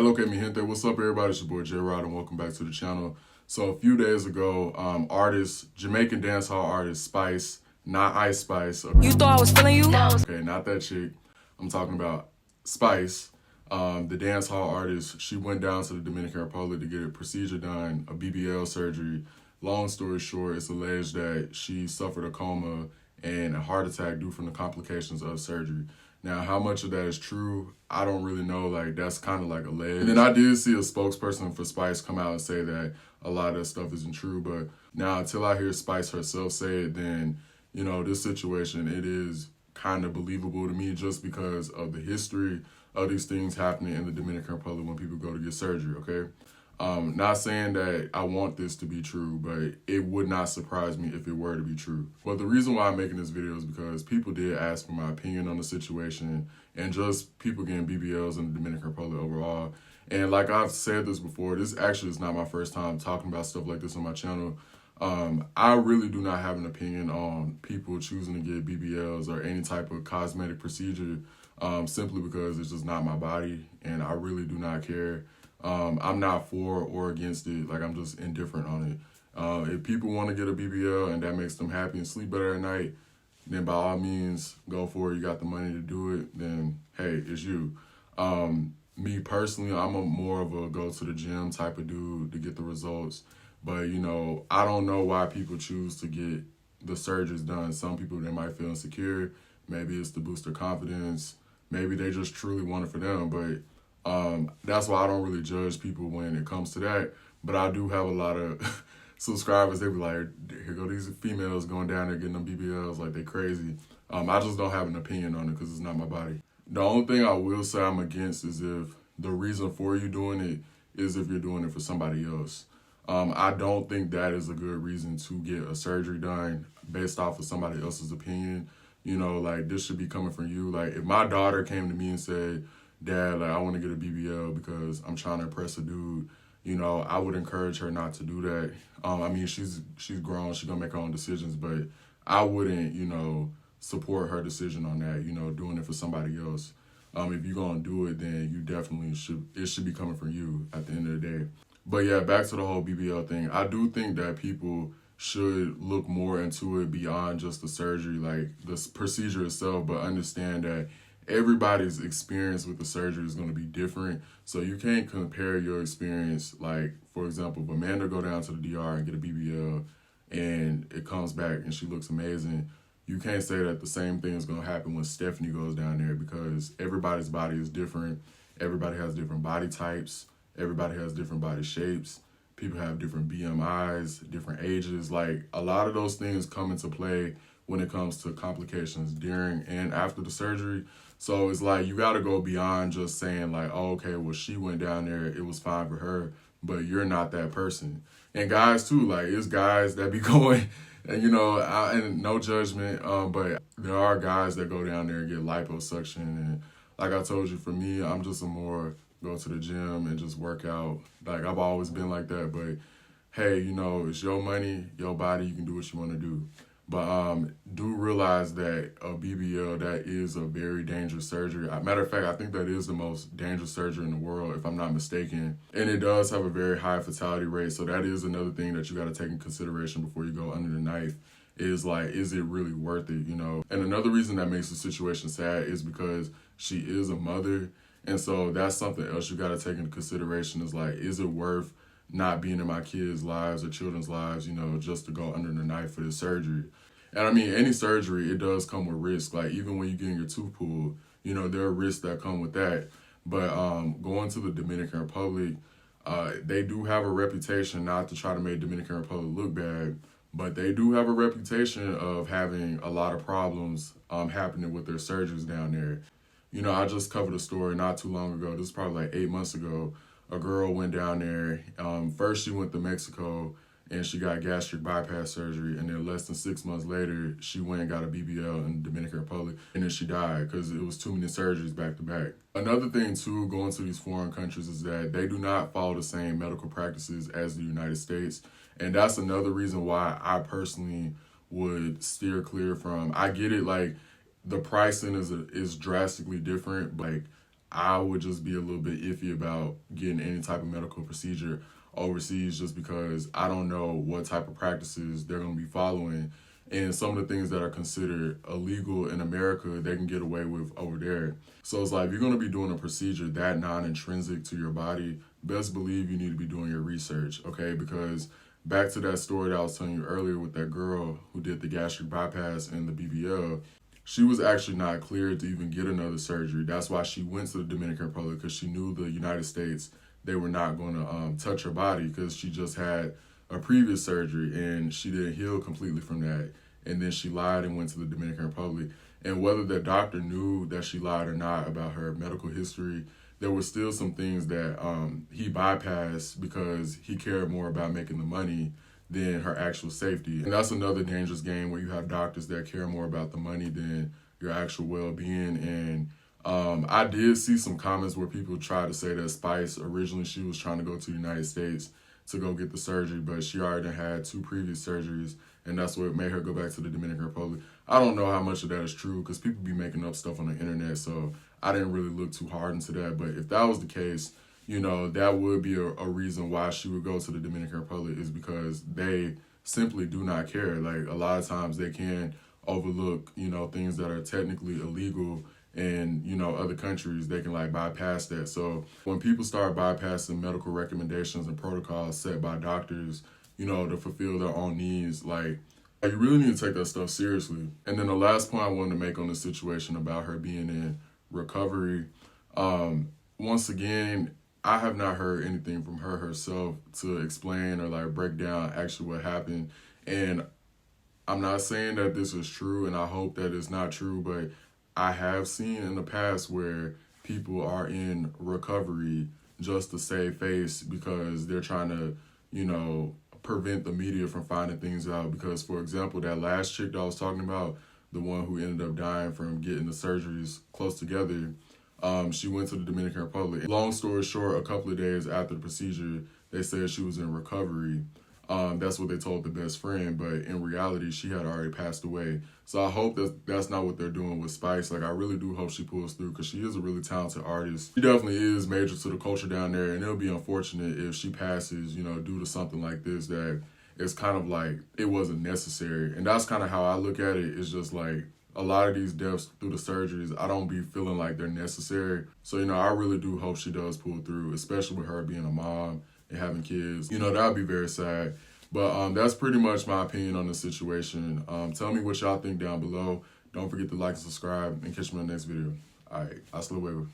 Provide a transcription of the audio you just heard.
Hello, mi gente. What's up, everybody? It's your boy J Rod, and welcome back to the channel. So a few days ago, Jamaican dancehall artist Spice, not Ice Spice. Okay. You thought I was feeling you? Okay, not that chick. I'm talking about Spice, the dancehall artist. She went down to the Dominican Republic to get a procedure done, a BBL surgery. Long story short, it's alleged that she suffered a coma and a heart attack due from the complications of surgery. Now, how much of that is true, I don't really know. Like, that's kind of like alleged. And then I did see a spokesperson for Spice come out and say that a lot of that stuff isn't true. But now, until I hear Spice herself say it, then, you know, this situation, it is kind of believable to me just because of the history of these things happening in the Dominican Republic when people go to get surgery, okay? Not saying that I want this to be true, but it would not surprise me if it were to be true. But the reason why I'm making this video is because people did ask for my opinion on the situation and just people getting BBLs in the Dominican Republic overall. And like I've said this before, this actually is not my first time talking about stuff like this on my channel. I really do not have an opinion on people choosing to get BBLs or any type of cosmetic procedure simply because it's just not my body and I really do not care. I'm not for or against it. Like, I'm just indifferent on it. If people want to get a BBL and that makes them happy and sleep better at night, then by all means, go for it. You got the money to do it, then hey, it's you. Me personally, I'm more of a go to the gym type of dude to get the results. But, you know, I don't know why people choose to get the surgeries done. Some people, they might feel insecure. Maybe it's to boost their confidence. Maybe they just truly want it for them. But that's why I don't really judge people when it comes to that. But I do have a lot of subscribers. They be like, here go these females going down there getting them BBLs like they crazy. I just don't have an opinion on it because it's not my body. The only thing I will say I'm against is if the reason for you doing it is if you're doing it for somebody else. I don't think that is a good reason to get a surgery done based off of somebody else's opinion. You know, like, this should be coming from you. Like, if my daughter came to me and said, Dad, like, I want to get a BBL because I'm trying to impress a dude, you know, I would encourage her not to do that. I mean, she's grown, she's gonna make her own decisions, but I wouldn't, you know, support her decision on that, you know, doing it for somebody else. If you're gonna do it, then you definitely it should be coming from you at the end of the day. But yeah, back to the whole BBL thing. I do think that people should look more into it beyond just the surgery, like the procedure itself, but understand that everybody's experience with the surgery is going to be different. So you can't compare your experience. Like, for example, if Amanda go down to the DR and get a BBL and it comes back and she looks amazing, you can't say that the same thing is going to happen when Stephanie goes down there because everybody's body is different. Everybody has different body types. Everybody has different body shapes. People have different BMIs, different ages. Like, a lot of those things come into play when it comes to complications during and after the surgery. So it's like, you got to go beyond just saying like, oh, okay, well, she went down there, it was fine for her, but you're not that person. And guys too, like, it's guys that be going, and, you know, and no judgment, but there are guys that go down there and get liposuction. And like I told you, for me, I'm just a more go to the gym and just work out. Like, I've always been like that, but hey, you know, it's your money, your body, you can do what you want to do. But do realize that a BBL, that is a very dangerous surgery. Matter of fact, I think that is the most dangerous surgery in the world, if I'm not mistaken. And it does have a very high fatality rate. So that is another thing that you got to take in consideration before you go under the knife is like, is it really worth it, you know? And another reason that makes the situation sad is because she is a mother. And so that's something else you got to take into consideration is like, is it worth not being in my kids' lives or children's lives, you know, just to go under the knife for this surgery? And I mean, any surgery, it does come with risk. Like, even when you're getting your tooth pulled, you know, there are risks that come with that. But going to the Dominican Republic, they do have a reputation, not to try to make Dominican Republic look bad, but they do have a reputation of having a lot of problems happening with their surgeries down there. You know, I just covered a story not too long ago. This is probably like 8 months ago. A girl went down there. First, she went to Mexico and she got gastric bypass surgery. And then less than 6 months later, she went and got a BBL in the Dominican Republic. And then she died because it was too many surgeries back to back. Another thing, too, going to these foreign countries is that they do not follow the same medical practices as the United States. And that's another reason why I personally would steer clear from. I get it, like, the pricing is drastically different. Like, I would just be a little bit iffy about getting any type of medical procedure overseas, just because I don't know what type of practices they're going to be following. And some of the things that are considered illegal in America, they can get away with over there. So it's like, if you're going to be doing a procedure that non-intrinsic to your body, best believe you need to be doing your research, okay? Because back to that story that I was telling you earlier with that girl who did the gastric bypass and the BBL, she was actually not cleared to even get another surgery. That's why she went to the Dominican Republic, because she knew the United States, they were not going to touch her body, because she just had a previous surgery and she didn't heal completely from that. And then she lied and went to the Dominican Republic. And whether the doctor knew that she lied or not about her medical history, there were still some things that he bypassed because he cared more about making the money than her actual safety. And that's another dangerous game, where you have doctors that care more about the money than your actual well-being. And I did see some comments where people tried to say that Spice, originally she was trying to go to the United States to go get the surgery, but she already had 2 previous surgeries, and that's what made her go back to the Dominican Republic. I don't know how much of that is true, because people be making up stuff on the internet, so I didn't really look too hard into that. But if that was the case, you know, that would be a reason why she would go to the Dominican Republic, is because they simply do not care. Like, a lot of times they can overlook, you know, things that are technically illegal in, you know, other countries. They can like bypass that. So when people start bypassing medical recommendations and protocols set by doctors, you know, to fulfill their own needs, like, you really need to take that stuff seriously. And then the last point I wanted to make on the situation about her being in recovery, once again, I have not heard anything from her herself to explain or like break down actually what happened. And I'm not saying that this is true, and I hope that it's not true, but I have seen in the past where people are in recovery just to save face, because they're trying to, you know, prevent the media from finding things out. Because, for example, that last chick that I was talking about, the one who ended up dying from getting the surgeries close together, she went to the Dominican Republic. Long story short, a couple of days after the procedure, they said she was in recovery. That's what they told the best friend, but in reality, she had already passed away. So I hope that that's not what they're doing with Spice. Like, I really do hope she pulls through, because she is a really talented artist. She definitely is major to the culture down there, and it'll be unfortunate if she passes, you know, due to something like this that it's kind of like it wasn't necessary. And that's kind of how I look at it. It's just like, a lot of these deaths through the surgeries, I don't be feeling like they're necessary. So, you know, I really do hope she does pull through, especially with her being a mom and having kids. You know, that would be very sad. But that's pretty much my opinion on the situation. Tell me what y'all think down below. Don't forget to like and subscribe, and catch me on the next video. All right, hasta luego.